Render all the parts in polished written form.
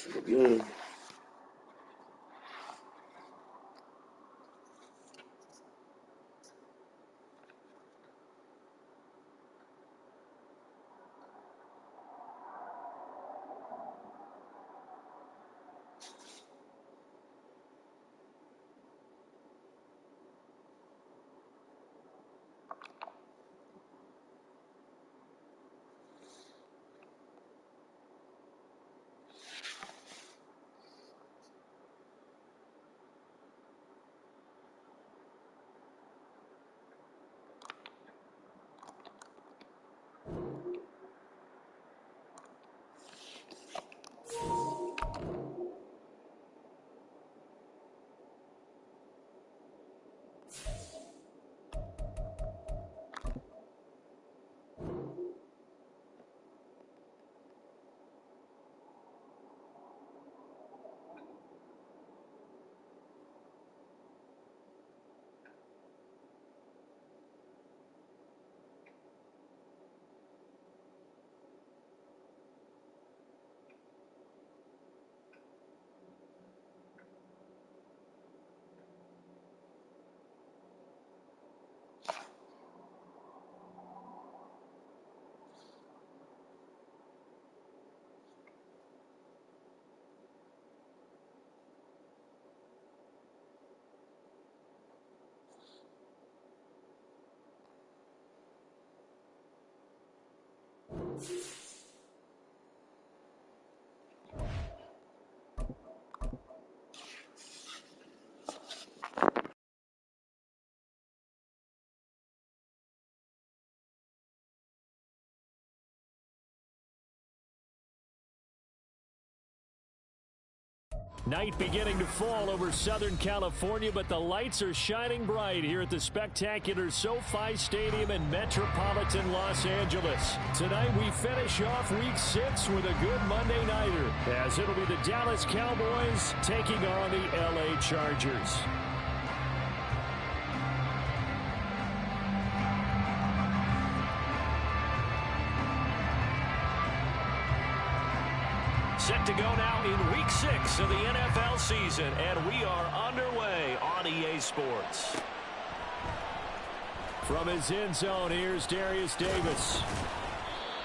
Again. Night beginning to fall over Southern California, but the lights are shining bright here at the spectacular SoFi Stadium in metropolitan Los Angeles. Tonight we finish off Week 6 with a good Monday nighter, as it'll be the Dallas Cowboys taking on the LA Chargers. Set to go now in Week 6 of the NFL season, and we are underway on EA Sports. From his end zone, here's Darius Davis.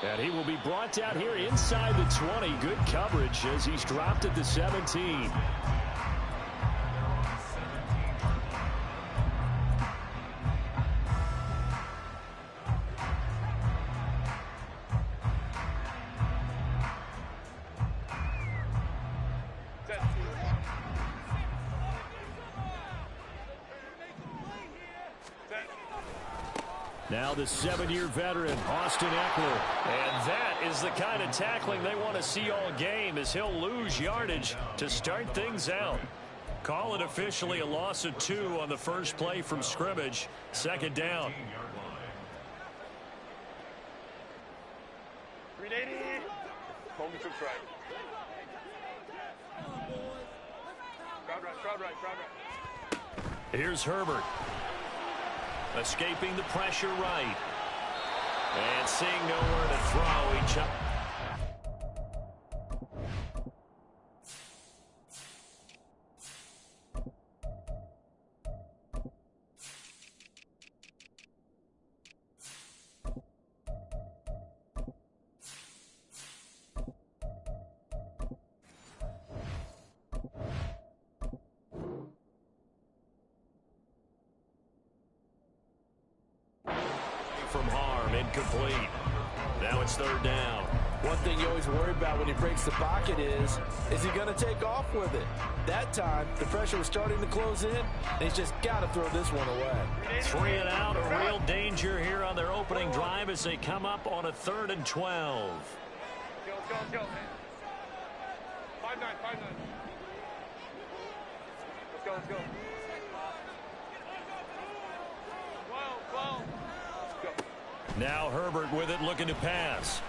And he will be brought down here inside the 20. Good coverage as he's dropped at the 17. Now the 7-year veteran, Austin Eckler. And that is the kind of tackling they want to see all game, as he'll lose yardage to start things out. Call it officially a loss of 2 on the first play from scrimmage. Second down. 380. Home to right. Crowd right. Here's Herbert. Escaping the pressure right. And seeing nowhere to throw, he from harm, incomplete. Now it's third down. One thing you always worry about when he breaks the pocket is he going to take off with it? That time, the pressure was starting to close in, and he's just got to throw this one away. 3 and out, a real danger here on their opening drive as they come up on a 3rd and 12. Let's go. 5-9. Let's go. 12. Now Herbert with it, looking to pass.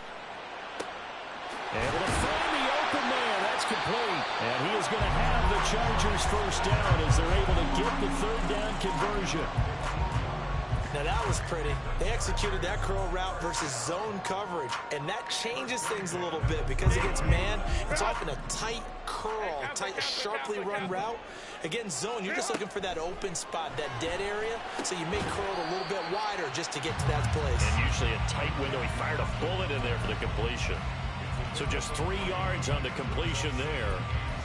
Able to find the open man. That's complete. And he is going to have the Chargers first down as they're able to get the 3rd down conversion. Now that was pretty. They executed that curl route versus zone coverage, and that changes things a little bit because against man, it's often a tight curl, tight, sharply run route. Against zone, you're just looking for that open spot, that dead area, so you may curl it a little bit wider just to get to that place. And usually a tight window. He fired a bullet in there for the completion. So just 3 yards on the completion there,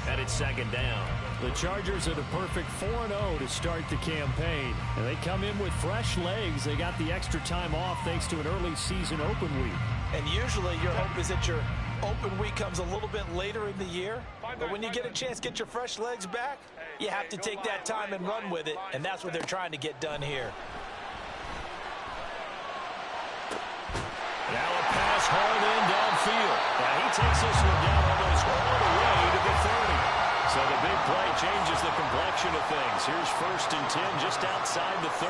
and it's second down. The Chargers at a perfect 4-0 to start the campaign. And they come in with fresh legs. They got the extra time off thanks to an early season open week. And usually your hope is that your open week comes a little bit later in the year. But when you get a chance to get your fresh legs back, you have to take that time and run with it. And that's what they're trying to get done here. Now a pass hauled in downfield. Now he takes this one down almost all the way to the 30. So the big play changes the complexion of things. Here's 1st and 10 just outside the 30.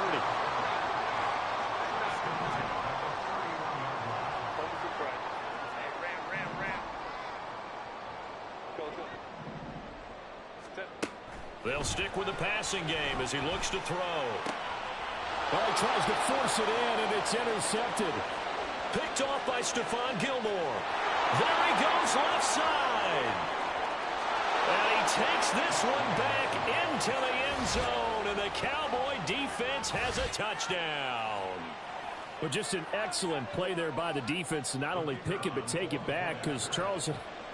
They'll stick with the passing game as he looks to throw. Well, he tries to force it in, and it's intercepted. Picked off by Stephon Gilmore. There he goes left side. And he takes this one back into the end zone, and the Cowboy defense has a touchdown. But just an excellent play there by the defense to not only pick it but take it back, because Charles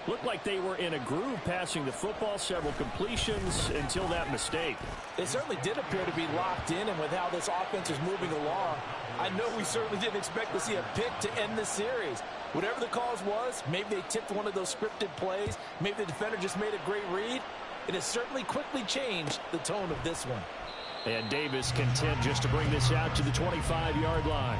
looked like they were in a groove passing the football, several completions until that mistake. They certainly did appear to be locked in, and with how this offense is moving along, I know we certainly didn't expect to see a pick to end the series. Whatever the cause was, maybe they tipped one of those scripted plays, maybe the defender just made a great read. It has certainly quickly changed the tone of this one. And Davis content just to bring this out to the 25-yard line.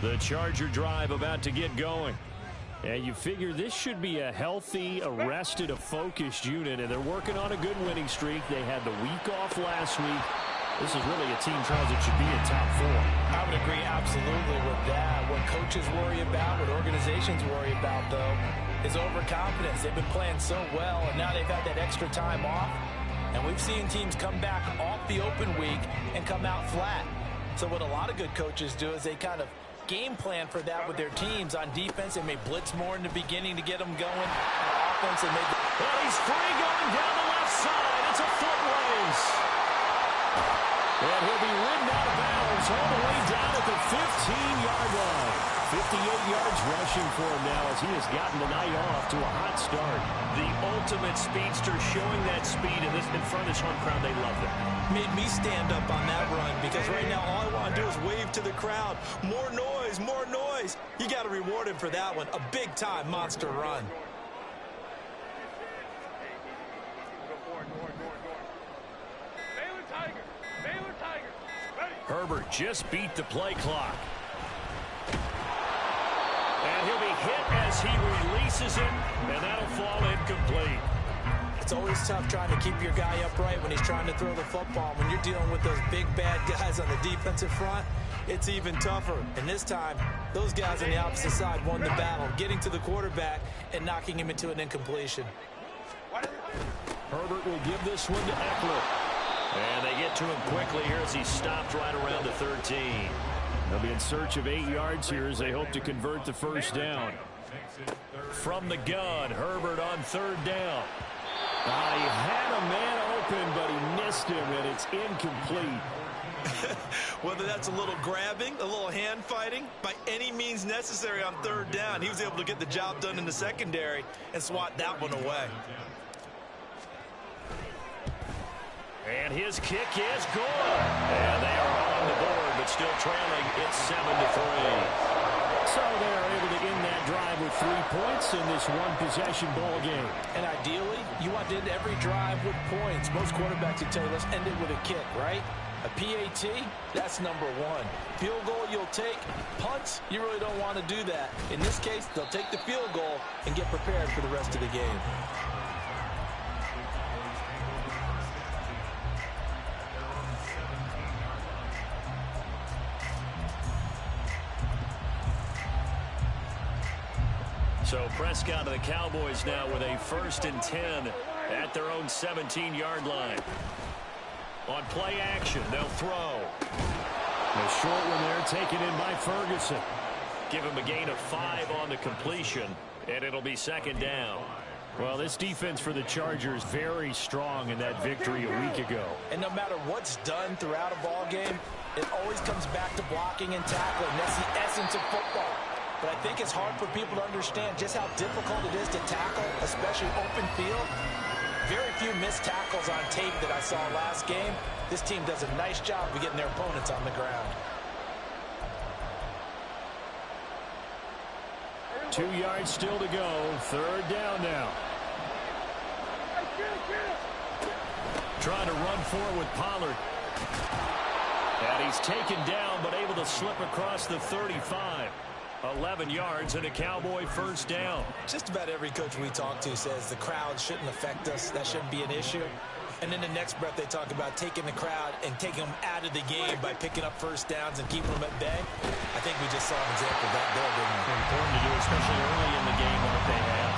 The Charger drive about to get going. And you figure this should be a healthy, arrested, a focused unit, and they're working on a good winning streak. They had the week off last week. This is really a team, Charles, that should be in top 4. I would agree absolutely with that. What coaches worry about, what organizations worry about, though, is overconfidence. They've been playing so well, and now they've had that extra time off. And we've seen teams come back off the open week and come out flat. So what a lot of good coaches do is they kind of game plan for that with their teams. On defense, they may blitz more in the beginning to get them going. On offense, they may... Well, he's free going down the left side. It's a foot race. And he'll be ridden out of bounds all the way down at the 15-yard line. 58 yards rushing for him now as he has gotten the night off to a hot start. The ultimate speedster showing that speed in front of this home crowd. They love it. Made me stand up on that run because right now all I want to do is wave to the crowd. More noise, more noise. You got to reward him for that one. A big-time monster run. Herbert just beat the play clock. And he'll be hit as he releases it, and that'll fall incomplete. It's always tough trying to keep your guy upright when he's trying to throw the football. When you're dealing with those big, bad guys on the defensive front, it's even tougher. And this time, those guys on the opposite side won the battle, getting to the quarterback and knocking him into an incompletion. Herbert will give this one to Eckler. And they get to him quickly here as he stopped right around the 13. They'll be in search of 8 yards here as they hope to convert the first down. From the gun, Herbert on 3rd down. He had a man open, but he missed him, and it's incomplete. Whether that's a little grabbing, a little hand fighting, by any means necessary on 3rd down, he was able to get the job done in the secondary and swat that one away. And his kick is good. And they are on the board, but still trailing. It's 7-3. So they are able to end that drive with 3 points in this one-possession ball game. And ideally, you want to end every drive with points. Most quarterbacks would tell you, let's end it with a kick, right? A PAT, that's number 1. Field goal you'll take. Punts, you really don't want to do that. In this case, they'll take the field goal and get prepared for the rest of the game. So Prescott of the Cowboys now with a 1st and 10 at their own 17-yard line. On play action, they'll throw. A short one there taken in by Ferguson. Give him a gain of 5 on the completion, and it'll be second down. Well, this defense for the Chargers very strong in that victory a week ago. And no matter what's done throughout a ball game, it always comes back to blocking and tackling. That's the essence of football. But I think it's hard for people to understand just how difficult it is to tackle, especially open field. Very few missed tackles on tape that I saw last game. This team does a nice job of getting their opponents on the ground. 2 yards still to go. Third down now. Trying to run forward with Pollard. And he's taken down, but able to slip across the 35. 11 yards and a Cowboy first down. Just about every coach we talk to says the crowd shouldn't affect us. That shouldn't be an issue. And in the next breath, they talk about taking the crowd and taking them out of the game by picking up first downs and keeping them at bay. I think we just saw an example of that there, didn't we? Important to do, especially early in the game like they have.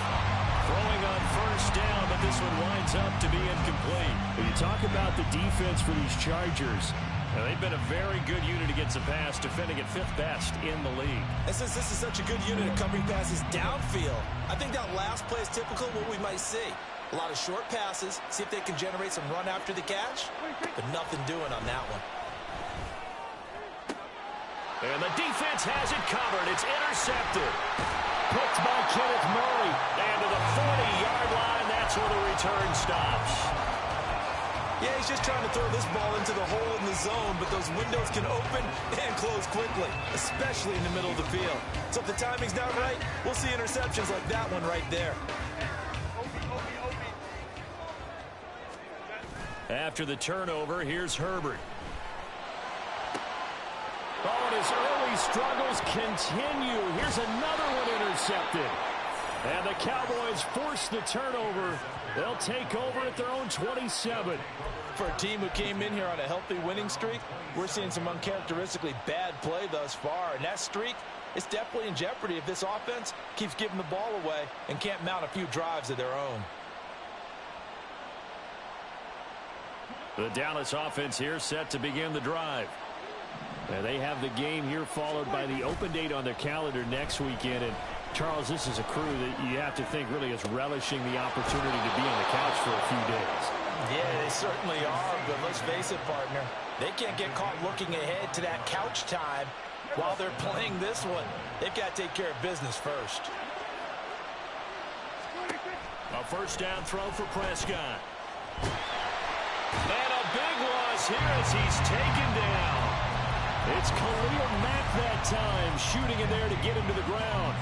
Throwing on first down, but this one winds up to be incomplete. When you talk about the defense for these Chargers, they've been a very good unit against the pass, defending at 5th best in the league. And since this is such a good unit of covering passes downfield, I think that last play is typical of what we might see. A lot of short passes, see if they can generate some run after the catch, but nothing doing on that one. And the defense has it covered. It's intercepted. picked by Kenneth Murray. And to the 40-yard line, that's where the return stops. Yeah, he's just trying to throw this ball into the hole in the zone, but those windows can open and close quickly, especially in the middle of the field. So if the timing's not right, we'll see interceptions like that one right there. After the turnover, here's Herbert. Oh, and his early struggles continue. Here's another one intercepted. And the Cowboys force the turnover. They'll take over at their own 27. For a team who came in here on a healthy winning streak, we're seeing some uncharacteristically bad play thus far. And that streak is definitely in jeopardy if this offense keeps giving the ball away and can't mount a few drives of their own. The Dallas offense here set to begin the drive. And they have the game here followed by the open date on their calendar next weekend. And Charles, this is a crew that you have to think really is relishing the opportunity to be on the couch for a few days. Yeah, they certainly are, but let's face it, partner. They can't get caught looking ahead to that couch time while they're playing this one. They've got to take care of business first. A first down throw for Prescott. And a big loss here as he's taken down. It's Khalil Mack that time, shooting in there to get him to the ground.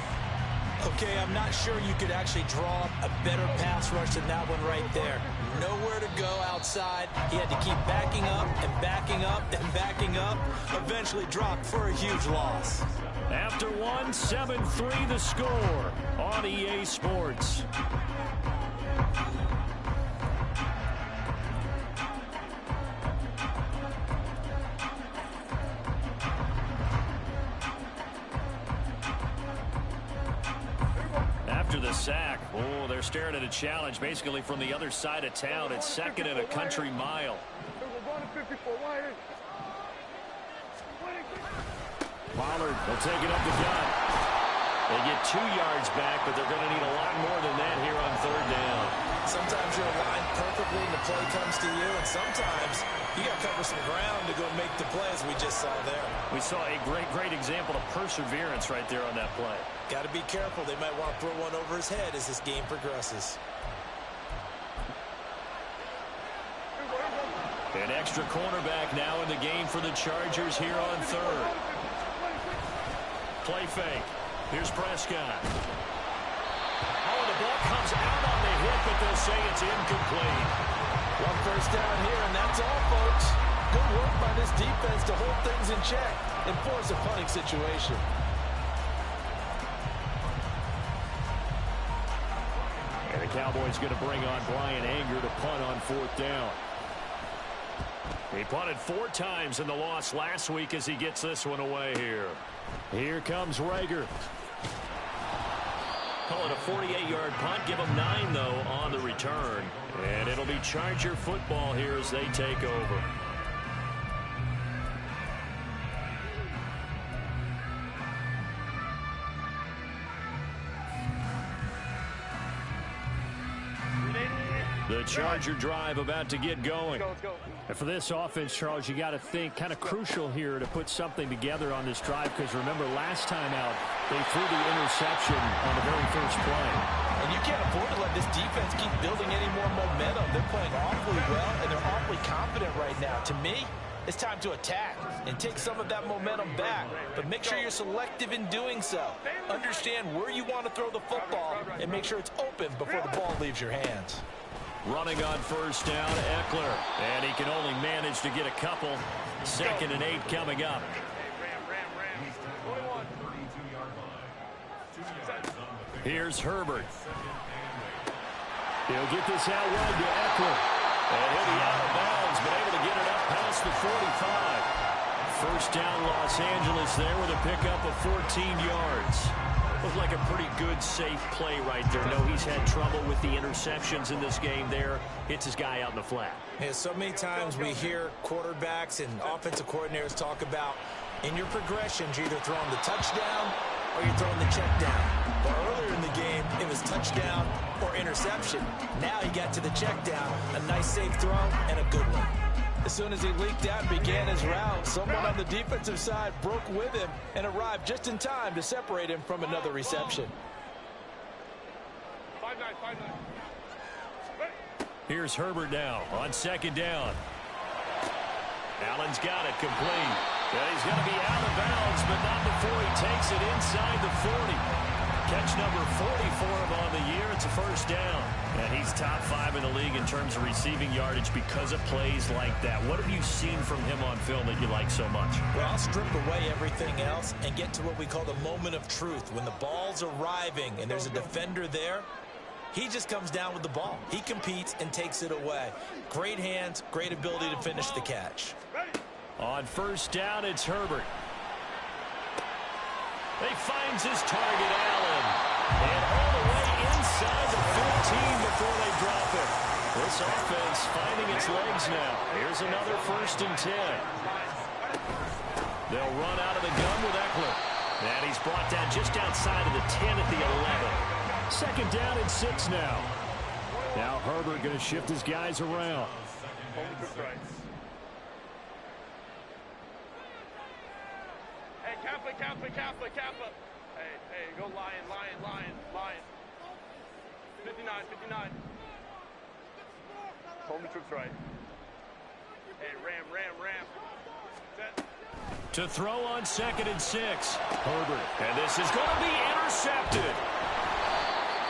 Okay, I'm not sure you could actually draw up a better pass rush than that one right there. Nowhere to go outside. He had to keep backing up and backing up and backing up. Eventually dropped for a huge loss. After one, 7-3 the score on EA Sports. After the sack, oh, they're staring at a challenge basically from the other side of town. It's second and a country mile. Pollard, they'll take it up the gut. They get 2 yards back, but they're going to need a lot more than that here on third down. Sometimes you're aligned perfectly and the play comes to you, and sometimes you got to cover some ground to go make the play, as we just saw there. We saw a great example of perseverance right there on that play. Got to be careful. They might want to throw one over his head as this game progresses. An extra cornerback now in the game for the Chargers here on third. Play fake. Here's Prescott. Oh, the ball comes out on the hit, but they'll say it's incomplete. One first down here, and that's all, folks. Good work by this defense to hold things in check and force a punting situation. And the Cowboys going to bring on Brian Anger to punt on fourth down. He punted 4 times in the loss last week as he gets this one away here. Here comes Rager. Call it a 48-yard punt. Give them 9, though, on the return. And it'll be Charger football here as they take over. The Charger drive about to get going. Let's go. And for this offense, Charles, you got to think kind of crucial here to put something together on this drive, because remember last time out they threw the interception on the very first play. And you can't afford to let this defense keep building any more momentum. They're playing awfully well, and they're awfully confident right now. To me, it's time to attack and take some of that momentum back. But make sure you're selective in doing so. Understand where you want to throw the football and make sure it's open before the ball leaves your hands. Running on first down, Eckler. And he can only manage to get a couple. 2nd and 8 coming up. Here's Herbert. He'll get this out wide to Eckler. And he'll be out of bounds, but able to get it up past the 45. First down, Los Angeles there with a pickup of 14 yards. Looked like a pretty good, safe play right there. No, he's had trouble with the interceptions in this game there. Hits his guy out in the flat. Yeah, so many times we hear quarterbacks and offensive coordinators talk about in your progressions, you're either throwing the touchdown or you're throwing the check down. But earlier in the game, it was touchdown or interception. Now he got to the check down, a nice safe throw and a good one. As soon as he leaked out and began his route, someone on the defensive side broke with him and arrived just in time to separate him from another reception. 5-9. Here's Herbert now on 2nd down. Allen's got it complete. And he's going to be out of bounds, but not before he takes it inside the 40. Catch number 40 for him on the year. It's a first down. And he's top 5 in the league in terms of receiving yardage because of plays like that. What have you seen from him on film that you like so much? Well, I'll strip away everything else and get to what we call the moment of truth. When the ball's arriving and there's a defender there, he just comes down with the ball. He competes and takes it away. Great hands, great ability to finish the catch. On first down, it's Herbert. He finds his target, Allen. And all the way inside the 15 before they drop it. This offense finding its legs now. Here's another 1st and 10. They'll run out of the gun with Eckler. And he's brought down just outside of the 10 at the 11. 2nd down and 6 now. Now Herbert going to shift his guys around. Kappa. Hey, go Lion. 59. Hold me troops right. Hey, Ram. Set. To throw on 2nd and 6. Herbert. And this is going to be intercepted.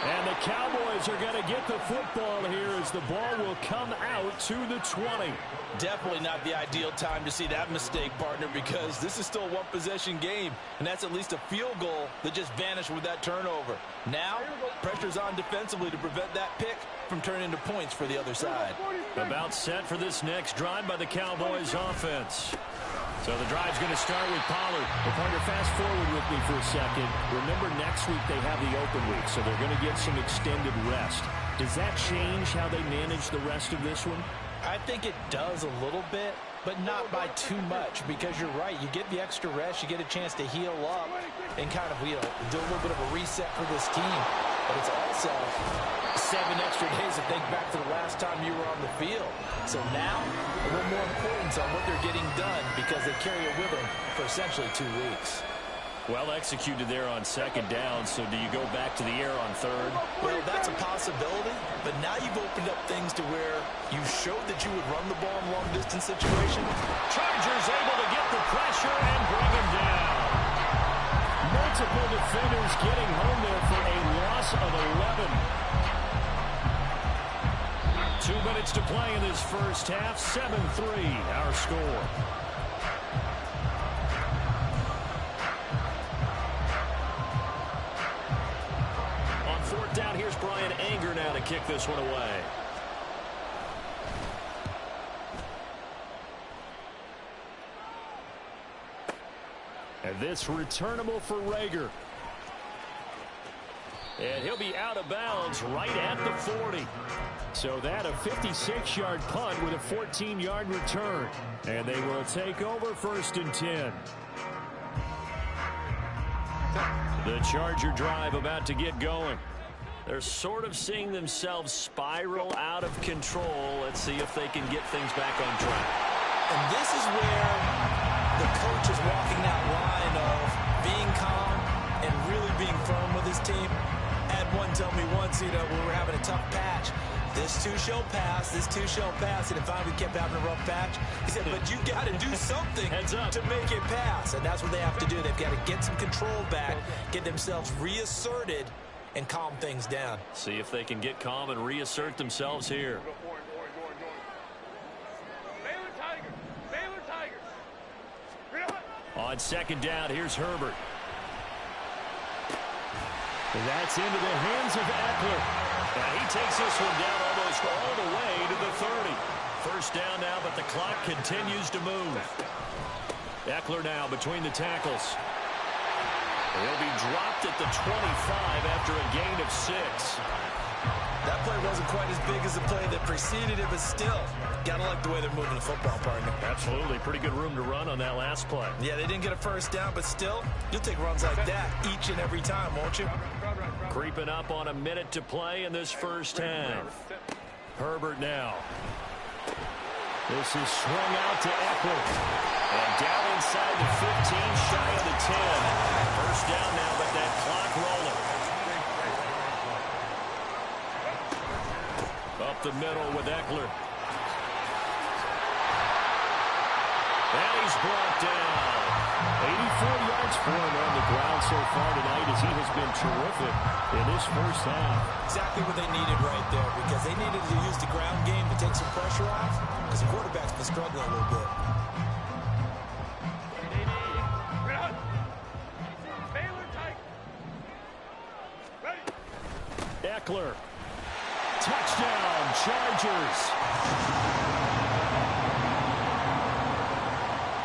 And the Cowboys are going to get the football here as the ball will come out to the 20. Definitely not the ideal time to see that mistake, partner, because this is still a one-possession game, and that's at least a field goal that just vanished with that turnover. Now, pressure's on defensively to prevent that pick from turning into points for the other side. About set for this next drive by the Cowboys offense. So the drive's going to start with Pollard. Well, partner, fast forward with me for a second. Remember, next week they have the open week, so they're going to get some extended rest. Does that change how they manage the rest of this one? I think it does a little bit, but not by too much, because you're right. You get the extra rest, you get a chance to heal up and kind of, do a little bit of a reset for this team. But it's also 7 extra days to think back to the last time you were on the field. So now, a little more importance on what they're getting done because they carry it with them for essentially 2 weeks. Well executed there on 2nd down, so do you go back to the air on 3rd? Well, that's a possibility, but now you've opened up things to where you showed that you would run the ball in long-distance situations. Chargers able to get the pressure and bring him down. Multiple defenders getting home there for a loss of 11. 2 minutes to play in this first half. 7-3 our score. On 4th down, here's Brian Anger now to kick this one away. And this returnable for Rager. And he'll be out of bounds right at the 40. So that a 56-yard punt with a 14-yard return. And they will take over 1st and 10. The Charger drive about to get going. They're sort of seeing themselves spiral out of control. Let's see if they can get things back on track. And this is where the coach is walking that line of being calm and really being firm with his team. I had one tell me once, we were having a tough patch. This too shall pass, this too shall pass. And if we kept having a rough patch, he said, but you got to do something to make it pass. And that's what they have to do. They've got to get some control back, get themselves reasserted, and calm things down. See if they can get calm and reassert themselves here. Baylor Tigers. On 2nd down, here's Herbert. That's into the hands of Eckler. Now he takes this one down almost all the way to the 30. 1st down now, but the clock continues to move. Eckler now between the tackles. He'll be dropped at the 25 after a gain of 6. That play wasn't quite as big as the play that preceded it, but still, gotta like the way they're moving the football, partner. Absolutely. Pretty good room to run on that last play. Yeah, they didn't get a 1st down, but still, you'll take runs like that each and every time, won't you? Creeping up on a minute to play in this 1st half. Herbert now. This is swung out to Eckler. And down inside the 15, shy of the 10. 1st down now, but that clock rolling. Up the middle with Eckler. And he's brought down. 84 yards for him on the ground so far tonight as he has been terrific in this 1st half. Exactly what they needed right there, because they needed to use the ground game to take some pressure off, because the quarterback's been struggling a little bit. Eckler. Touchdown, Chargers.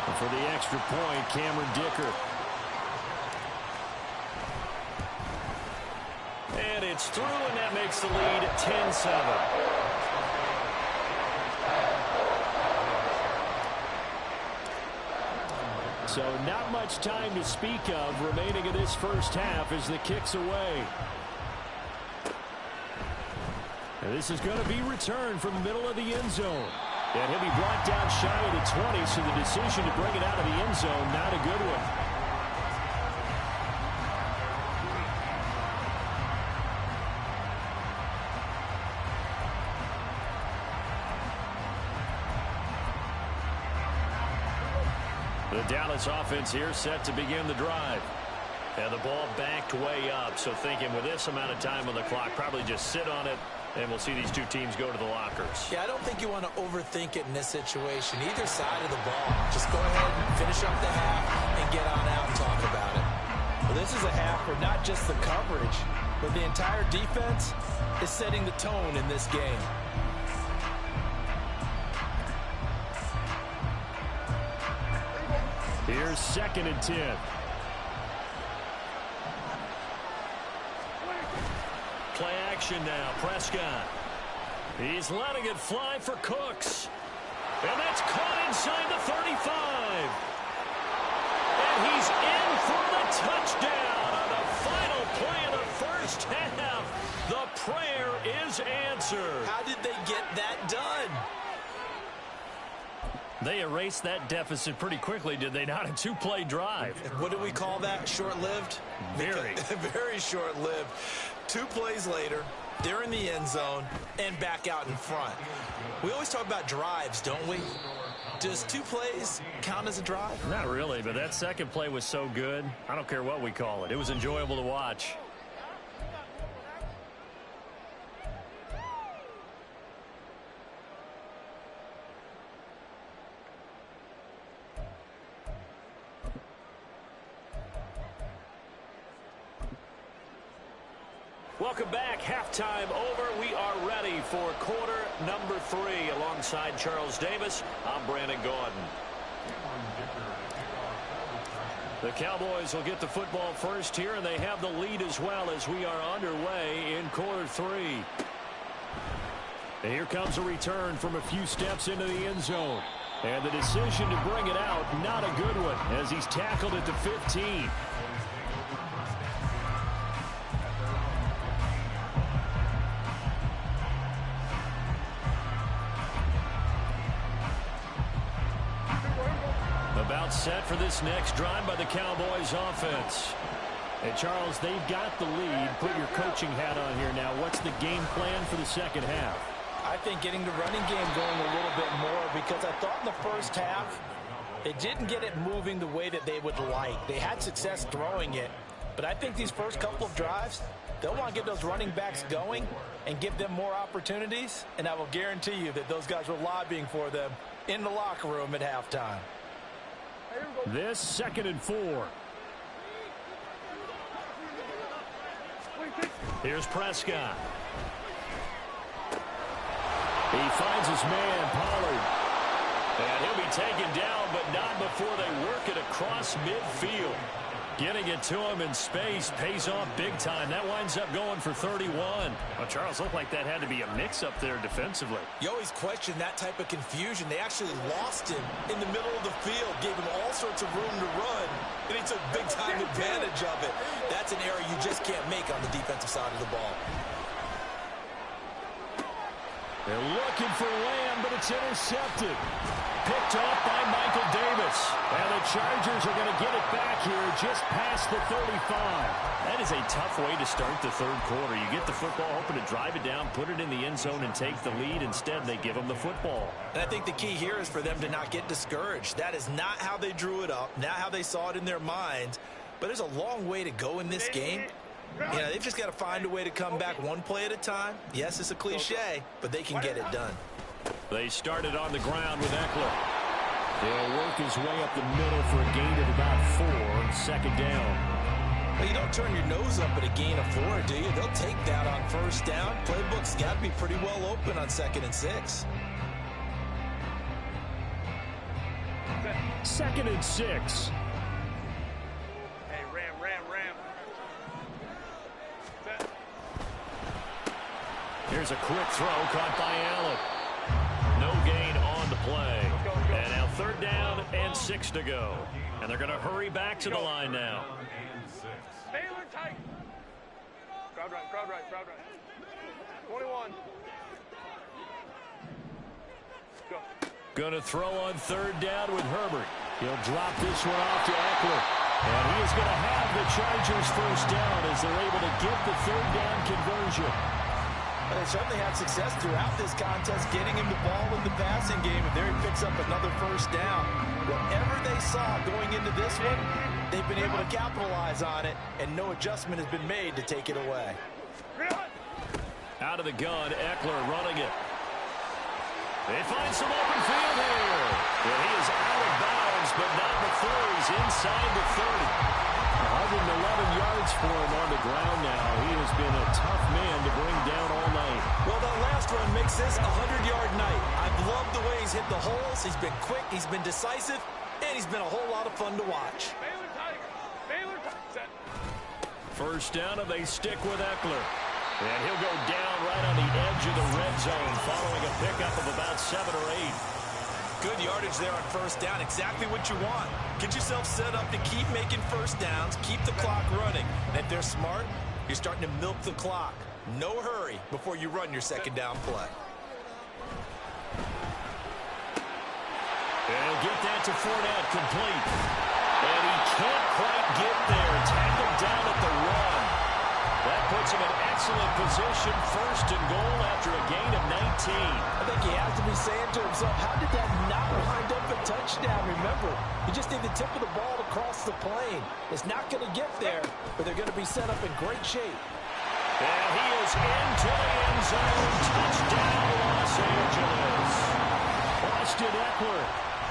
And for the extra point, Cameron Dicker. And it's through, and that makes the lead 10-7. So not much time to speak of remaining in this 1st half as the kick's away. And this is going to be returned from the middle of the end zone. And he'll be brought down shy of the 20, so the decision to bring it out of the end zone, not a good one. The Dallas offense here set to begin the drive. And the ball backed way up, so thinking with this amount of time on the clock, probably just sit on it, and we'll see these two teams go to the lockers. Yeah, I don't think you want to overthink it in this situation. Either side of the ball. Just go ahead and finish up the half and get on out and talk about it. Well, this is a half where not just the coverage, but the entire defense is setting the tone in this game. Here's 2nd and 10. Play action now, Prescott. He's letting it fly for Cooks. And that's caught inside the 35. And he's in for the touchdown on the final play of the 1st half. The prayer is answered. How did they get that done? They erased that deficit pretty quickly, did they not? A 2-play drive. What do we call that? Short-lived? Very. Very short-lived. 2 plays later, they're in the end zone and back out in front. We always talk about drives, don't we? Does 2 plays count as a drive? Not really, but that 2nd play was so good. I don't care what we call it. It was enjoyable to watch. Welcome back. Halftime over. We are ready for quarter number 3. Alongside Charles Davis, I'm Brandon Gaudin. The Cowboys will get the football first here, and they have the lead as well as we are underway in quarter 3. And here comes a return from a few steps into the end zone. And the decision to bring it out, not a good one, as he's tackled at the 15. About set for this next drive by the Cowboys offense. And Charles, they've got the lead. Put your coaching hat on here now. What's the game plan for the second half? I think getting the running game going a little bit more, because I thought in the first half they didn't get it moving the way that they would like. They had success throwing it, but I think these first couple of drives, they'll want to get those running backs going and give them more opportunities, and I will guarantee you that those guys were lobbying for them in the locker room at halftime. This 2nd and 4. Here's Prescott. He finds his man, Pollard. And he'll be taken down, but not before they work it across midfield. Getting it to him in space pays off big time. That winds up going for 31. Well, Charles, looked like that had to be a mix-up there defensively. You always question that type of confusion. They actually lost him in the middle of the field, gave him all sorts of room to run, and he took big-time advantage of it. That's an error you just can't make on the defensive side of the ball. They're looking for Lamb, but it's intercepted. Picked off by Michael Davis. And the Chargers are going to get it back here just past the 35. That is a tough way to start the third quarter. You get the football, hoping to drive it down, put it in the end zone, and take the lead. Instead, they give them the football. And I think the key here is for them to not get discouraged. That is not how they drew it up, not how they saw it in their minds. But there's a long way to go in this game. You know, they've just got to find a way to come back one play at a time. Yes, it's a cliche, but they can get it done. They started on the ground with Eckler. He'll work his way up the middle for a gain of about 4 on 2nd down. Well, you don't turn your nose up at a gain of 4, do you? They'll take that on 1st down. Playbook's got to be pretty well open on 2nd and 6. 2nd and 6. Hey, ram. Here's a quick throw caught by Allen. No gain on the play. And now 3rd down and 6 to go. And they're going to hurry back to the line now. Baylor tight. Crowd right. 21. Go. Going to throw on 3rd down with Herbert. He'll drop this one off to Eckler. And he is going to have the Chargers 1st down as they're able to get the 3rd down conversion. They certainly had success throughout this contest, getting him the ball in the passing game, and there he picks up another 1st down. Whatever they saw going into this one, they've been able to capitalize on it, and no adjustment has been made to take it away. Out of the gun, Eckler running it. They find some open field here. And he is out of bounds, but not before he's inside the 30. 111 yards for him on the ground now. He has been a tough man to bring down all night. Well, that last run makes this a 100-yard night. I've loved the way he's hit the holes. He's been quick, he's been decisive, and he's been a whole lot of fun to watch. Baylor tight. Set. 1st down, and they stick with Eckler. And he'll go down right on the edge of the red zone following a pickup of about 7 or 8. Good yardage there on 1st down. Exactly what you want. Get yourself set up to keep making 1st downs, keep the clock running. And if they're smart, you're starting to milk the clock. No hurry before you run your 2nd down play. And he'll get that to Fournette, complete. And he can't quite get there. Tackled down at the 1. That puts him in excellent position, 1st and goal after a gain of 19. I think he has to be saying to himself, how did that not wind up a touchdown? Remember, you just need the tip of the ball to cross the plane. It's not going to get there, but they're going to be set up in great shape. And he is into the end zone. Touchdown, Los Angeles. Austin Eckler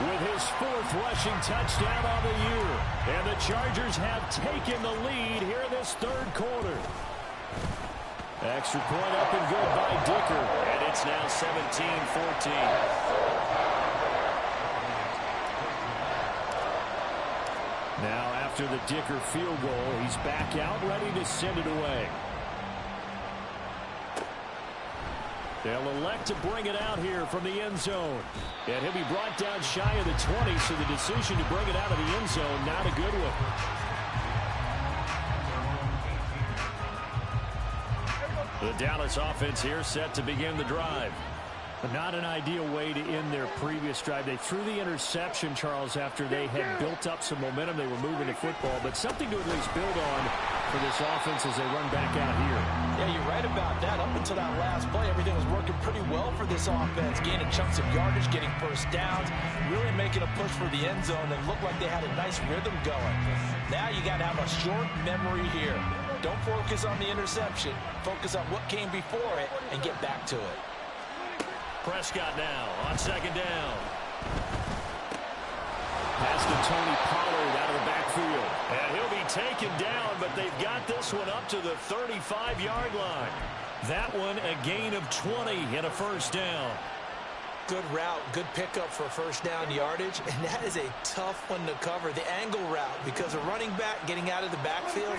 with his 4th rushing touchdown on the year. And the Chargers have taken the lead here in this 3rd quarter. Extra point up and good by Dicker. And it's now 17-14. Now after the Dicker field goal, he's back out ready to send it away. They'll elect to bring it out here from the end zone. And he'll be brought down shy of the 20, so the decision to bring it out of the end zone, not a good one. The Dallas offense here set to begin the drive. Not an ideal way to end their previous drive. They threw the interception, Charles, after they had built up some momentum. They were moving the football, but something to at least build on for this offense as they run back out here. Yeah, you're right about that. Up until that last play, everything was working pretty well for this offense, gaining chunks of yardage, getting first downs, really making a push for the end zone, and looked like they had a nice rhythm going. Now you got to have a short memory here. Don't focus on the interception. Focus on what came before it and get back to it. Prescott now on second down. Pass to Tony Pollard out of the backfield. And he'll be taken down, but they've got this one up to the 35-yard line. That one a gain of 20 and a first down. Good route, good pickup for first down yardage, and that is a tough one to cover, the angle route, because a running back getting out of the backfield,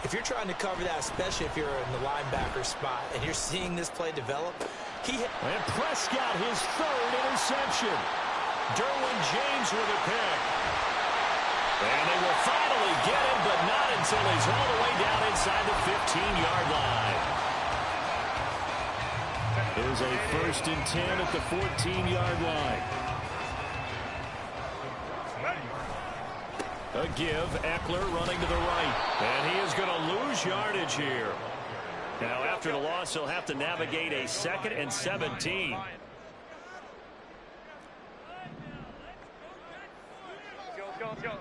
if you're trying to cover that, especially if you're in the linebacker spot, and you're seeing this play develop, and Prescott, his third interception. Derwin James with a pick. And they will finally get him, but not until he's all the way down inside the 15-yard line. It is a 1st and 10 at the 14-yard line. A give, Eckler running to the right. And he is going to lose yardage here. Now, after the loss, he'll have to navigate a 2nd and 17. Go.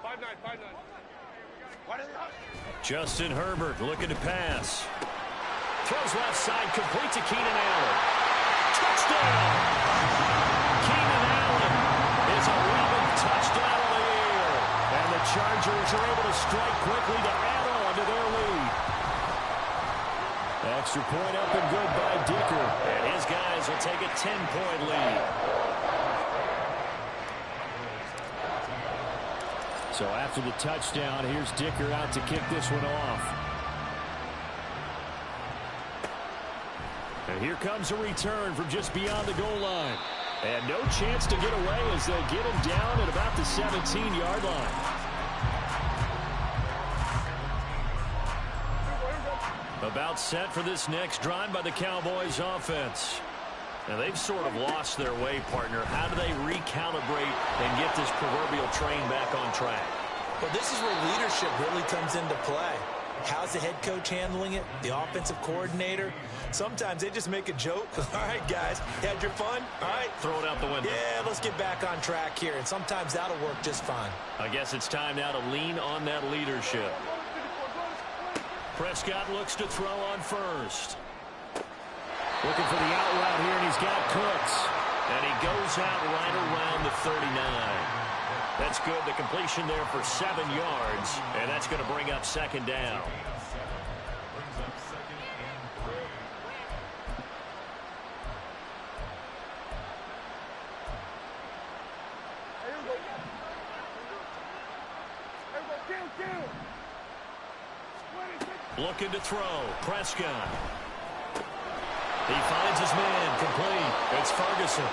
5-9. Justin Herbert looking to pass. Throws left side, complete to Keenan Allen. Touchdown! Keenan Allen is 11th touchdown of the year. And the Chargers are able to strike quickly to add on to their lead. Extra point up and good by Dicker. And his guys will take a 10-point lead. So after the touchdown, here's Dicker out to kick this one off. And here comes a return from just beyond the goal line. And no chance to get away as they'll get him down at about the 17-yard line. About set for this next drive by the Cowboys offense. And they've sort of lost their way, partner. How do they recalibrate and get this proverbial train back on track? Well, this is where leadership really comes into play. How's the head coach handling it? The offensive coordinator? Sometimes they just make a joke. All right, guys, you had your fun? All right. Throw it out the window. Yeah, let's get back on track here. And sometimes that'll work just fine. I guess it's time now to lean on that leadership. Prescott looks to throw on first. Looking for the out route here, and he's got Cooks. And he goes out right around the 39. That's good. The completion there for 7 yards, and that's going to bring up second down. Looking to throw. Prescott. He finds his man complete. It's Ferguson.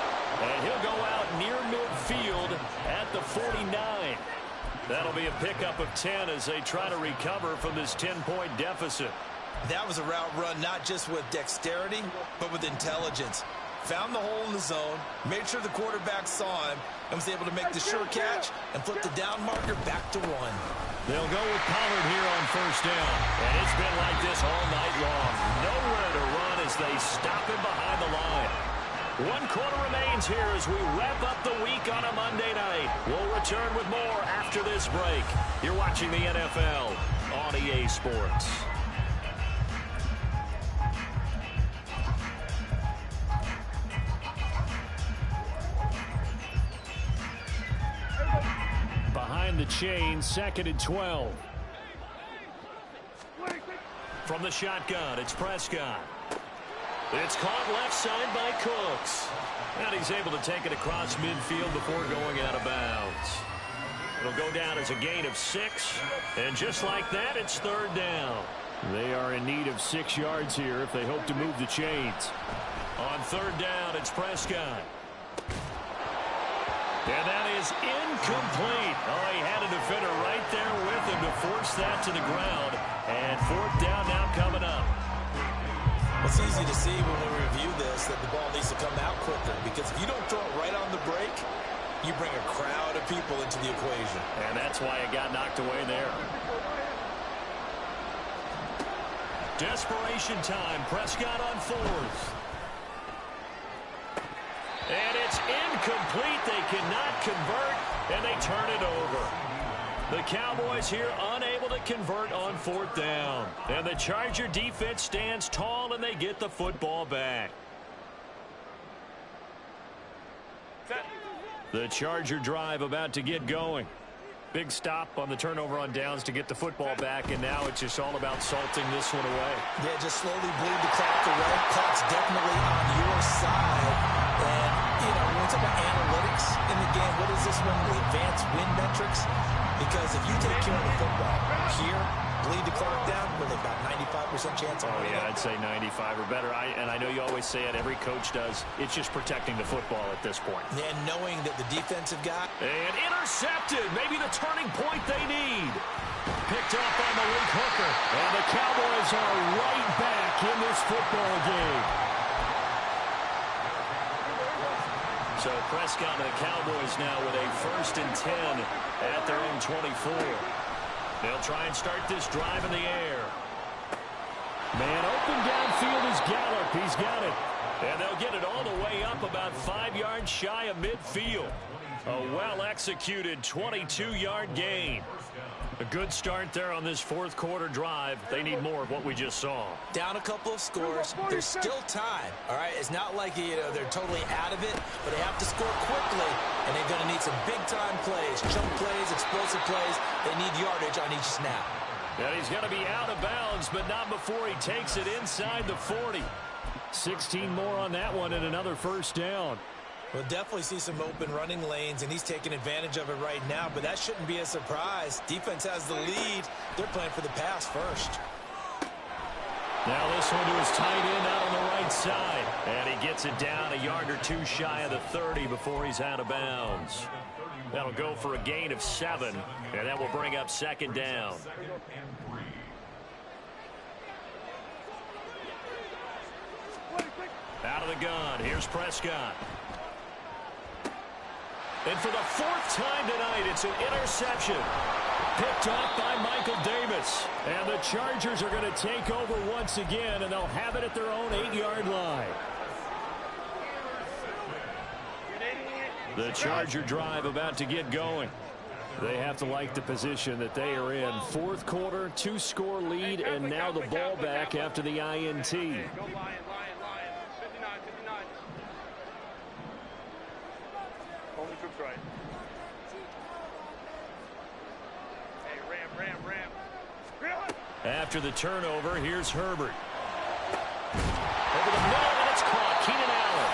And he'll go out near midfield at the 49. That'll be a pickup of 10 as they try to recover from this 10-point deficit. That was a route run not just with dexterity, but with intelligence. Found the hole in the zone, made sure the quarterback saw him, and was able to make the sure catch and flip the down marker back to 1. They'll go with Pollard here on first down. And it's been like this all night long. Nowhere to run as they stop him behind the line. 1 quarter remains here as we wrap up the week on a Monday night. We'll return with more after this break. You're watching the NFL on EA Sports. Behind the chain, 2nd and 12. From the shotgun, it's Prescott. It's caught left side by Cooks. And he's able to take it across midfield before going out of bounds. It'll go down as a gain of 6. And just like that, it's 3rd down. They are in need of 6 yards here if they hope to move the chains. On 3rd down, it's Prescott. And that is incomplete. Oh, he had a defender right there with him to force that to the ground. And 4th down now coming up. It's easy to see when we review this that the ball needs to come out quicker, because if you don't throw it right on the break, you bring a crowd of people into the equation. And that's why it got knocked away there. Desperation time. Prescott on 4th. And it's incomplete. They cannot convert, and they turn it over. The Cowboys here unable to convert on 4th down. And the Charger defense stands tall, and they get the football back. The Charger drive about to get going. Big stop on the turnover on downs to get the football back, and now it's just all about salting this one away. Yeah, just slowly bleed the clock away. Clock's definitely on your side. And, you know, when we talk about analytics in the game, what is this one? The advanced win metrics? Because if you take care of the football here, bleed the clock down, with about 95% chance of winning. Yeah, I'd say 95 or better. And I know you always say it, every coach does. It's just protecting the football at this point. And knowing that the defensive guy. And intercepted. Maybe the turning point they need. Picked up on the weak hooker. And the Cowboys are right back in this football game. So Prescott and the Cowboys now with a 1st and 10 at their own 24. They'll try and start this drive in the air. Man open downfield is Gallup. He's got it. And they'll get it all the way up about 5 yards shy of midfield. A well-executed 22-yard gain. A good start there on this 4th quarter drive. They need more of what we just saw. Down a couple of scores. There's still time. All right, it's not like they're totally out of it, but they have to score quickly, and they're going to need some big-time plays, chunk plays, explosive plays. They need yardage on each snap. And he's going to be out of bounds, but not before he takes it inside the 40. 16 more on that one and another 1st down. We'll definitely see some open running lanes, and he's taking advantage of it right now, but that shouldn't be a surprise. Defense has the lead. They're playing for the pass first. Now this one to his tight end out on the right side. And he gets it down a yard or 2 shy of the 30 before he's out of bounds. That'll go for a gain of 7, and that will bring up 2nd down. Out of the gun, here's Prescott. And for the 4th time tonight, it's an interception. Picked up by Michael Davis. And the Chargers are going to take over once again, and they'll have it at their own 8-yard line. The Charger drive about to get going. They have to like the position that they are in. 4th quarter, 2-score lead, and now the ball back after the INT. After the turnover, here's Herbert. Over the middle, and it's caught. Keenan Allen.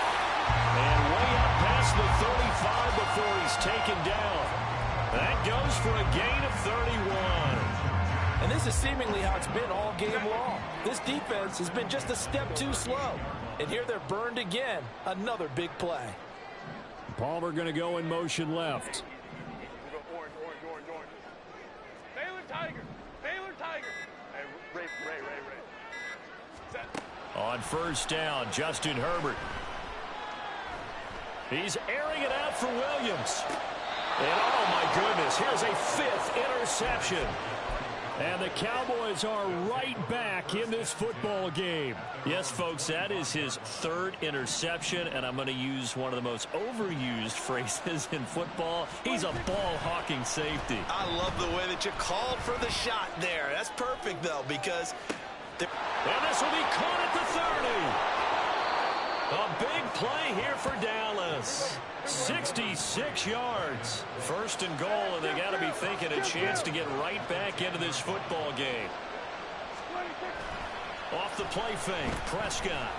And way up past the 35 before he's taken down. That goes for a gain of 31. And this is seemingly how it's been all game long. This defense has been just a step too slow. And here they're burned again. Another big play. Palmer going to go in motion left. Baylor Tiger. Baylor Tiger. Hey, Ray. On 1st down, Justin Herbert. He's airing it out for Williams. And oh my goodness, here's a 5th interception. And the Cowboys are right back in this football game. Yes, folks, that is his 3rd interception, and I'm going to use one of the most overused phrases in football. He's a ball-hawking safety. I love the way that you called for the shot there. That's perfect, though, because... And this will be caught at the 30. A big play here for Dallas. 66 yards. 1st and goal, and they got to be thinking a chance to get right back into this football game. Off the play fake, Prescott.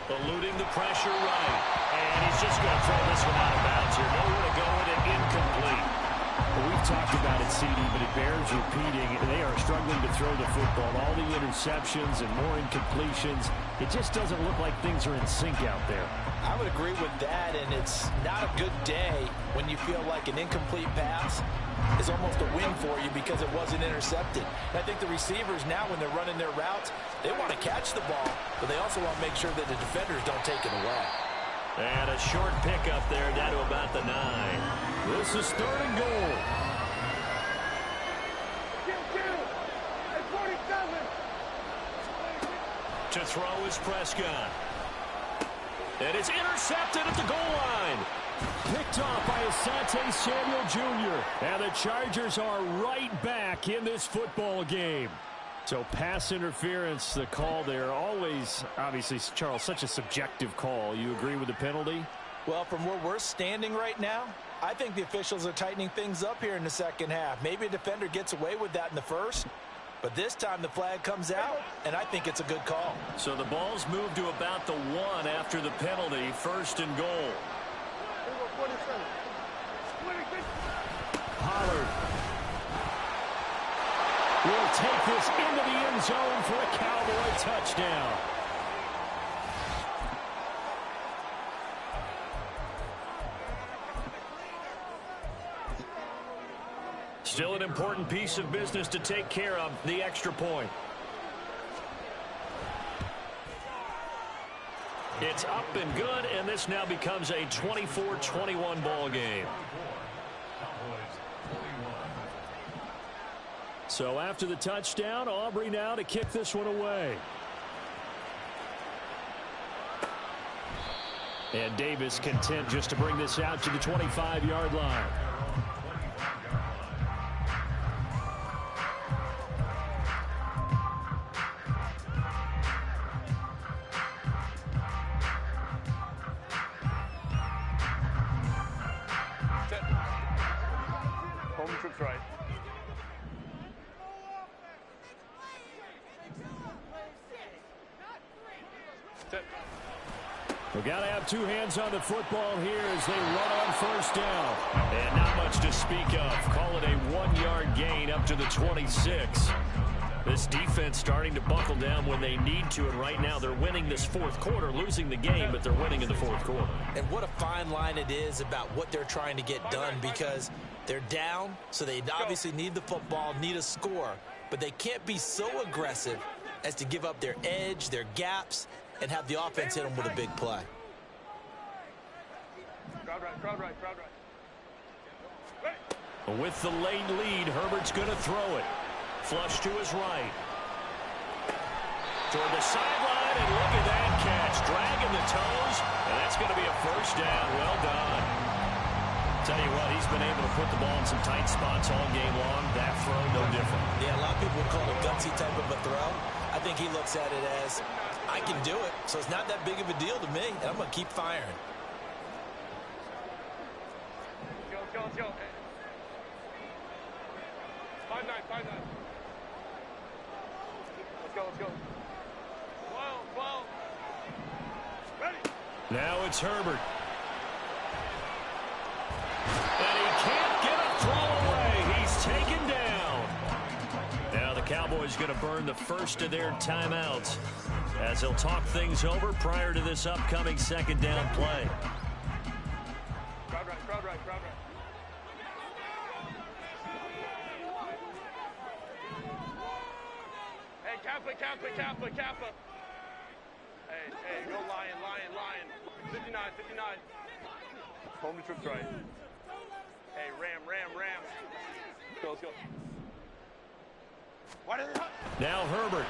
Eluding the pressure right. And he's just going to throw this one out of bounds here. Nowhere to go with it, incomplete. talked about it, CD, but it bears repeating. They are struggling to throw the football. All the interceptions and more incompletions. It just doesn't look like things are in sync out there. I would agree with that, and it's not a good day when you feel like an incomplete pass is almost a win for you because it wasn't intercepted. And I think the receivers now, when they're running their routes, they want to catch the ball, but they also want to make sure that the defenders don't take it away. And a short pickup there down to about the 9. This is 3rd and goal. To throw is Prescott. And it's intercepted at the goal line. Picked off by Asante Samuel Jr. And the Chargers are right back in this football game. So pass interference, the call there, always, obviously, Charles, such a subjective call. You agree with the penalty? Well, from where we're standing right now, I think the officials are tightening things up here in the second half. Maybe a defender gets away with that in the first, but this time the flag comes out, and I think it's a good call. So the ball's moved to about the 1 after the penalty, 1st and goal. Pollard will take this into the end zone for a Cowboy touchdown. Still an important piece of business to take care of, the extra point. It's up and good, and this now becomes a 24-21 ball game. So after the touchdown, Aubrey now to kick this one away. And Davis content just to bring this out to the 25-yard line. Right. We've got to have 2 hands on the football here as they run on 1st down. And not much to speak of. Call it a 1-yard gain up to the 26. This defense starting to buckle down when they need to, and right now they're winning this 4th quarter, losing the game, but they're winning in the 4th quarter. And what a fine line it is about what they're trying to get done, because they're down, so they obviously need the football, need a score, but they can't be so aggressive as to give up their edge, their gaps, and have the offense hit them with a big play. Crowd right, crowd right, crowd right. With the late lead, Herbert's going to throw it. Flush to his right. Toward the sideline, and look at that catch. Dragging the toes, and that's going to be a 1st down. Well done. Tell you what, he's been able to put the ball in some tight spots all game long. That throw, no different. Yeah, a lot of people would call it a gutsy type of a throw. I think he looks at it as, I can do it, so it's not that big of a deal to me, and I'm going to keep firing. Let's go. 5-9, 5-9. Let's go. 12. Ready. Now it's Herbert. And he can't get a throw away. He's taken down. Now the Cowboys going to burn the first of their timeouts as they'll talk things over prior to this upcoming 2nd down play. Crowd right. Hey, Kappa. Hey, go Lion. 59. Home to trips right. Hey, Ram. Let's go. Why did they hunt? Now Herbert.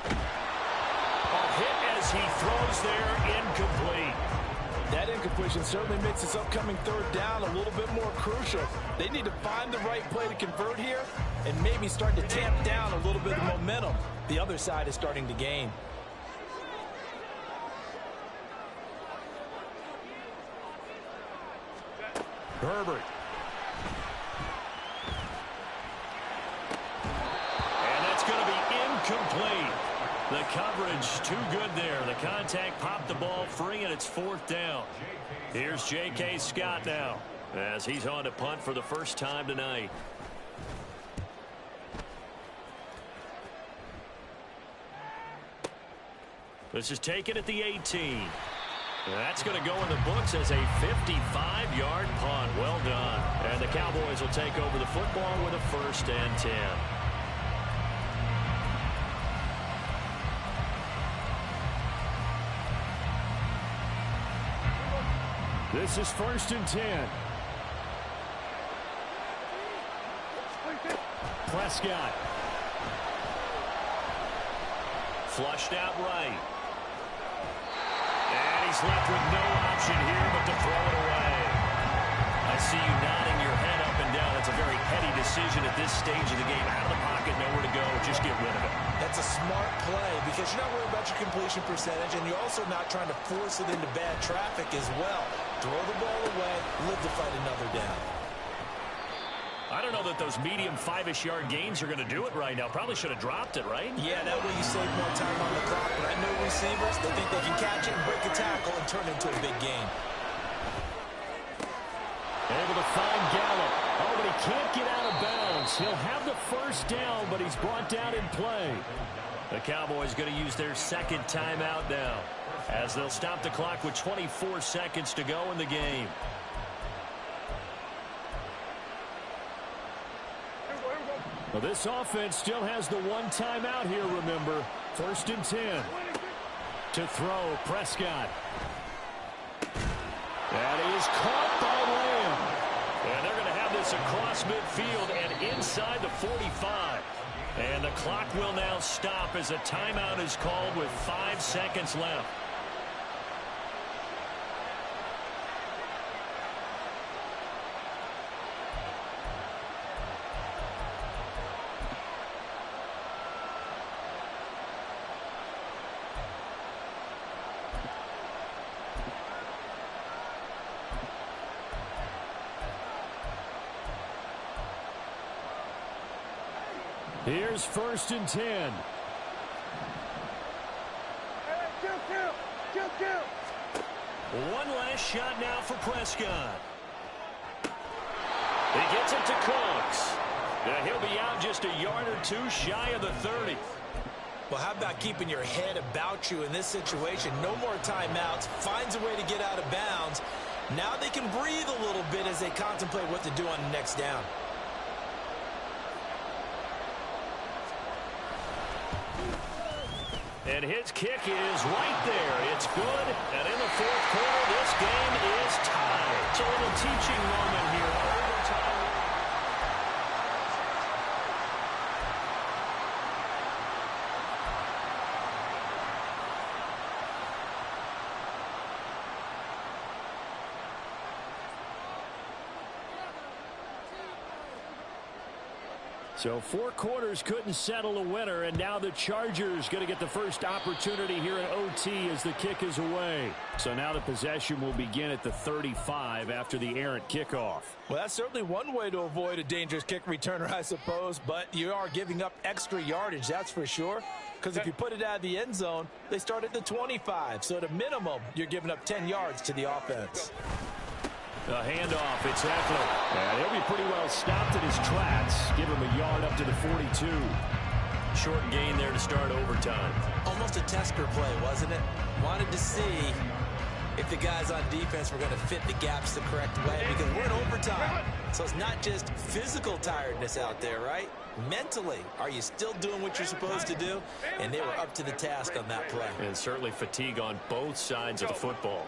A hit as he throws there, incomplete. That incompletion certainly makes this upcoming 3rd down a little bit more crucial. They need to find the right play to convert here and maybe start to tamp down a little bit of momentum the other side is starting to gain. Herbert. And that's going to be incomplete. The coverage too good there. The contact popped the ball free, and it's 4th down. Here's J.K. Scott now. as he's on to punt for the first time tonight. This is taken at the 18. That's going to go in the books as a 55-yard punt. Well done. And the Cowboys will take over the football with a 1st and 10. This is 1st and 10. Prescott. Flushed out right. And he's left with no option here but to throw it away. I see you nodding your head up and down. That's a very heady decision at this stage of the game. Out of the pocket, nowhere to go. Just get rid of it. That's a smart play because you're not worried about your completion percentage, and you're also not trying to force it into bad traffic as well. Throw the ball away, live to fight another down. I don't know that those medium 5-ish yard gains are going to do it right now. Probably should have dropped it, right? Yeah, that way you save more time on the clock. But I know receivers, they think they can catch it and break a tackle and turn it into a big gain. Able to find Gallup. Oh, but he can't get out of bounds. He'll have the 1st down, but he's brought down in play. The Cowboys going to use their 2nd timeout now, as they'll stop the clock with 24 seconds to go in the game. Well, this offense still has the 1 timeout here, remember. 1st and 10. To throw, Prescott. That is caught by Lamb. And they're going to have this across midfield and inside the 45. And the clock will now stop as a timeout is called with 5 seconds left. Here's 1st and 10. One last shot now for Prescott. He gets it to Cooks. He'll be out just a yard or 2 shy of the 30. Well, how about keeping your head about you in this situation? No more timeouts. Finds a way to get out of bounds. Now they can breathe a little bit as they contemplate what to do on the next down. And his kick is right there. It's good. And in the 4th quarter, this game is tied. It's a little teaching moment here. Overtime. So 4 quarters couldn't settle a winner, and now the Chargers going to get the first opportunity here in OT as the kick is away. So now the possession will begin at the 35 after the errant kickoff. Well, that's certainly one way to avoid a dangerous kick returner, I suppose, but you are giving up extra yardage, that's for sure. Because if you put it out of the end zone, they start at the 25. So at a minimum, you're giving up 10 yards to the offense. A handoff, it's Eckler. And he'll be pretty well stopped in his tracks. Give him a yard up to the 42. Short gain there to start overtime. Almost a tester play, wasn't it? Wanted to see if the guys on defense were going to fit the gaps the correct way, because we're in overtime. So it's not just physical tiredness out there, right? Mentally, are you still doing what you're supposed to do? And they were up to the task on that play. And certainly fatigue on both sides of the football.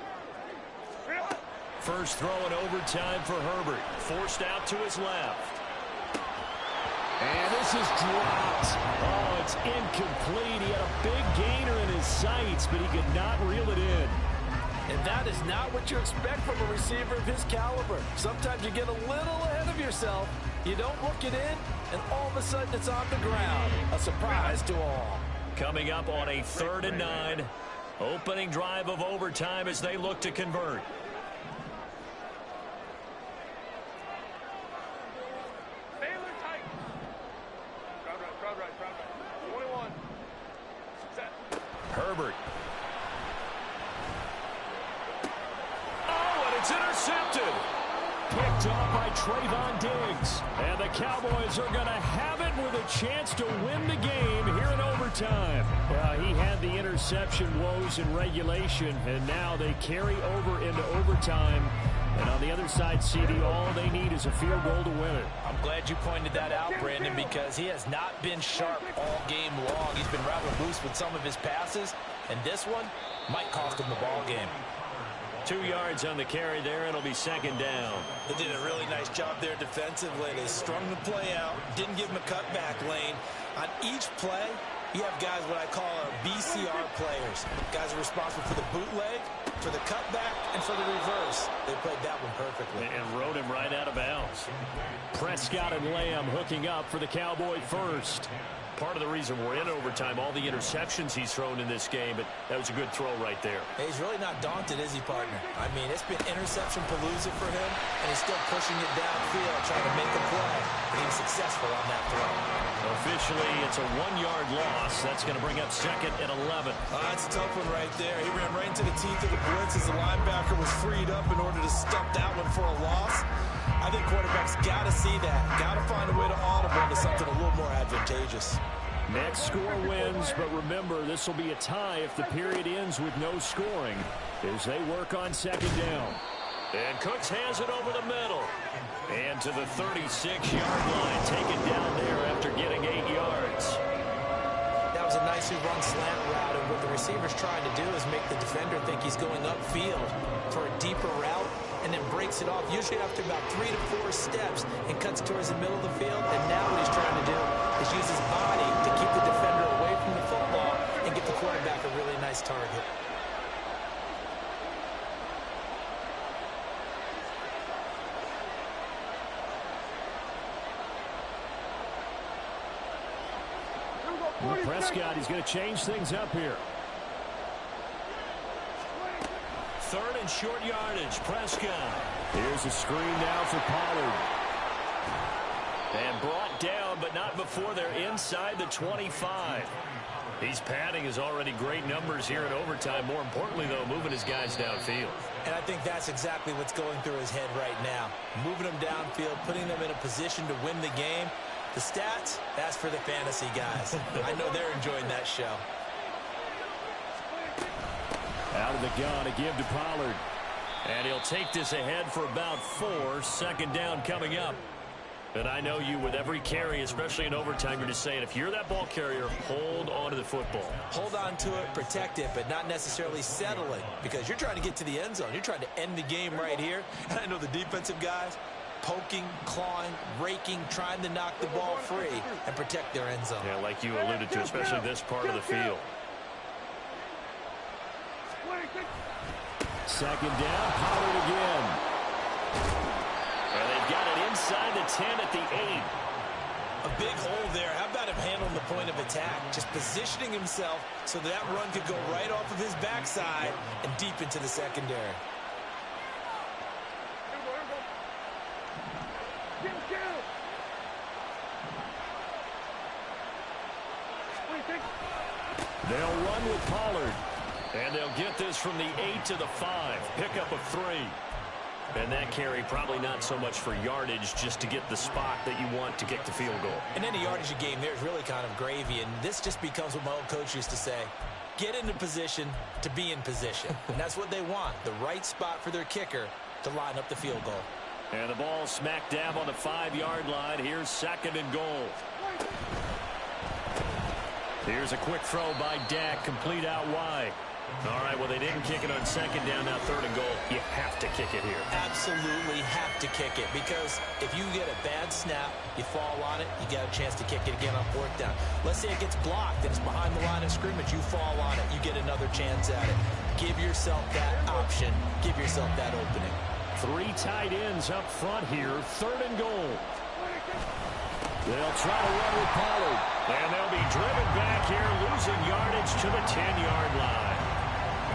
First throw in overtime for Herbert. Forced out to his left. And this is dropped. Oh, it's incomplete. He had a big gainer in his sights, but he could not reel it in. And that is not what you expect from a receiver of his caliber. Sometimes you get a little ahead of yourself. You don't look it in, and all of a sudden it's on the ground. A surprise to all. Coming up on a 3rd and 9. Opening drive of overtime as they look to convert. Herbert. Oh, and it's intercepted. Picked off by Trayvon Diggs. And the Cowboys are going to have it with a chance to win the game here in overtime. He had the interception woes in regulation, and now they carry over into overtime. And on the other side, CD, all they need is a field goal to win it. I'm glad you pointed that out, Brandon, because he has not been sharp all game long. He's been rather loose with some of his passes, and this one might cost him the ball game. 2 yards on the carry there. It'll be second down. They did a really nice job there defensively. They strung the play out, didn't give him a cutback lane. On each play, you have guys what I call our BCR players. Guys are responsible for the bootleg, for the cutback, and for the reverse. They played that one perfectly. And rode him right out of bounds. Prescott and Lamb hooking up for the Cowboy first. Part of the reason we're in overtime, all the interceptions he's thrown in this game, but that was a good throw right there. Hey, he's really not daunted, is he, partner? I mean, it's been interception palooza for him, and he's still pushing it downfield, trying to make a play. And he was successful on that throw. Officially, it's a 1-yard loss. That's going to bring up second and 11. That's a tough one right there. He ran right into the teeth of the blitz as the linebacker was freed up in order to stop that one for a loss. I think quarterbacks got to see that. Got to find a way to audible into something a little more advantageous. Next score wins, but remember, this will be a tie if the period ends with no scoring as they work on second down. And Cooks has it over the middle. And to the 36-yard line, taken down there after getting 8 yards. That was a nicely run slant route, and what the receiver's trying to do is make the defender think he's going upfield for a deeper route, and then breaks it off, usually after about 3 to 4 steps, and cuts towards the middle of the field. And now what he's trying to do is use his body to keep the defender away from the football and get the quarterback a really nice target. Well, Prescott, he's going to change things up here. Third and short yardage, Prescott. Here's a screen now for Pollard. And brought down, but not before they're inside the 25. He's padding his already great numbers here in overtime. More importantly, though, moving his guys downfield. And I think that's exactly what's going through his head right now. Moving them downfield, putting them in a position to win the game. The stats, that's for the fantasy guys. I know they're enjoying that show. Out of the gun, a give to Pollard. And he'll take this ahead for about 4. Second down coming up. And I know you, with every carry, especially in overtime, you're just saying, if you're that ball carrier, hold on to the football. Hold on to it, protect it, but not necessarily settling, because you're trying to get to the end zone. You're trying to end the game right here. And I know the defensive guys, poking, clawing, raking, trying to knock the ball free and protect their end zone. Yeah, like you alluded to, especially this part of the field. Second down, Pollard again. And they've got it inside the 10 at the 8. A big hole there. How about him handling the point of attack? Just positioning himself so that run could go right off of his backside and deep into the secondary. They'll run with Pollard. And they'll get this from the 8 to the 5. Pickup of 3. And that carry probably not so much for yardage, just to get the spot that you want to kick the field goal. And any yardage game there is really kind of gravy, and this just becomes what my old coach used to say. Get into position to be in position. And that's what they want, the right spot for their kicker to line up the field goal. And the ball smack dab on the 5-yard line. Here's second and goal. Here's a quick throw by Dak, complete out wide. All right, well, they didn't kick it on second down, now third and goal. You have to kick it here. Absolutely have to kick it, because if you get a bad snap, you fall on it, you got a chance to kick it again on fourth down. Let's say it gets blocked and it's behind the line of scrimmage, you fall on it, you get another chance at it. Give yourself that option. Give yourself that opening. 3 tight ends up front here, third and goal. They'll try to run with Pollard. And they'll be driven back here, losing yardage to the 10-yard line.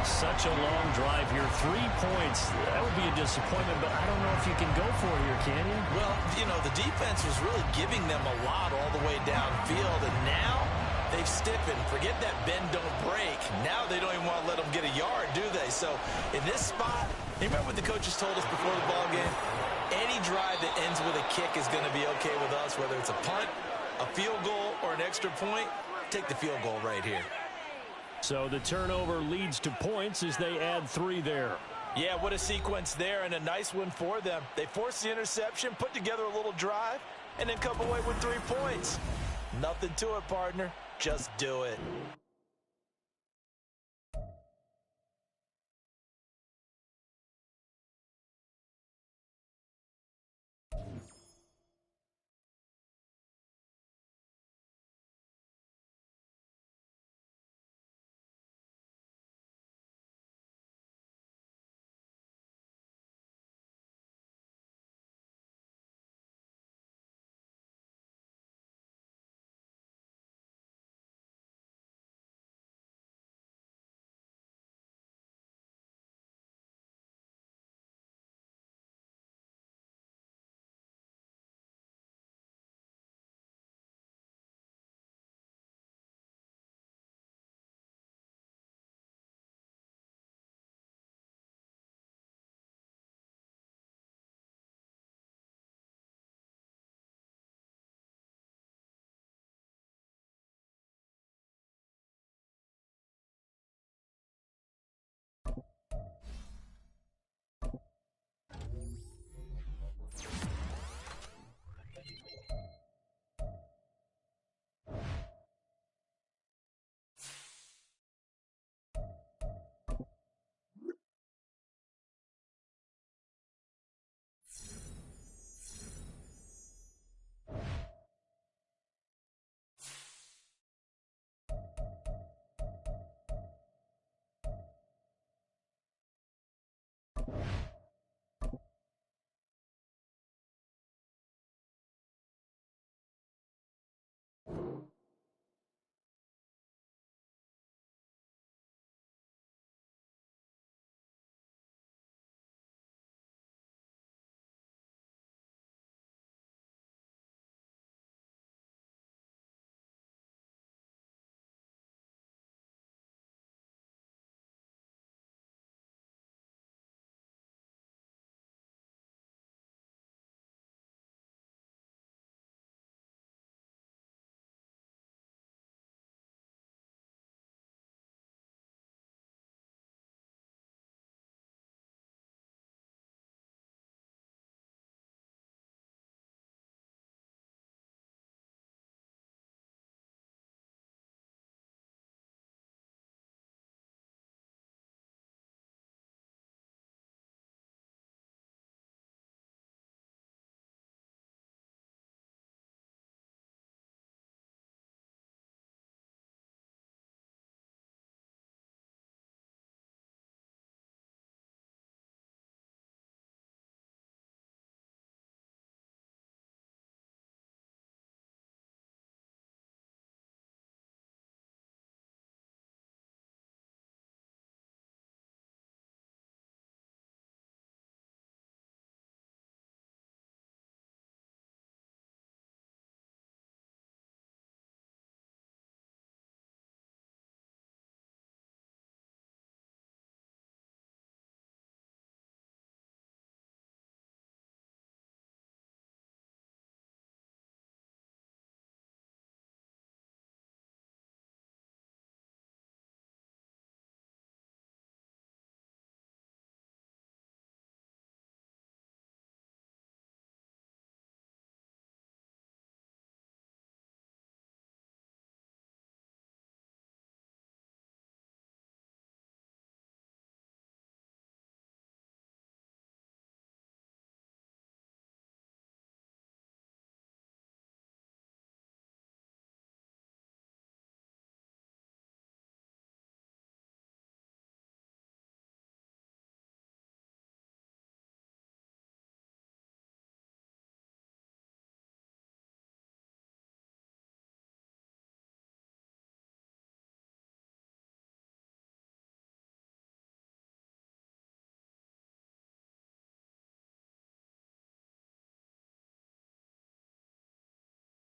Such a long drive here. 3 points. That would be a disappointment, but I don't know if you can go for it here, can you? Well, you know, the defense was really giving them a lot all the way downfield, and now they've stiffened. Forget that bend, don't break. Now they don't even want to let them get a yard, do they? So in this spot, you remember what the coaches told us before the ball game? drive that ends with a kick is going to be okay with us, whether it's a punt, a field goal, or an extra point. Take the field goal right here. So the turnover leads to points as they add 3 there. Yeah, what a sequence there, and a nice one for them. They forced the interception, put together a little drive, and then come away with 3 points. Nothing to it, partner. Just do it.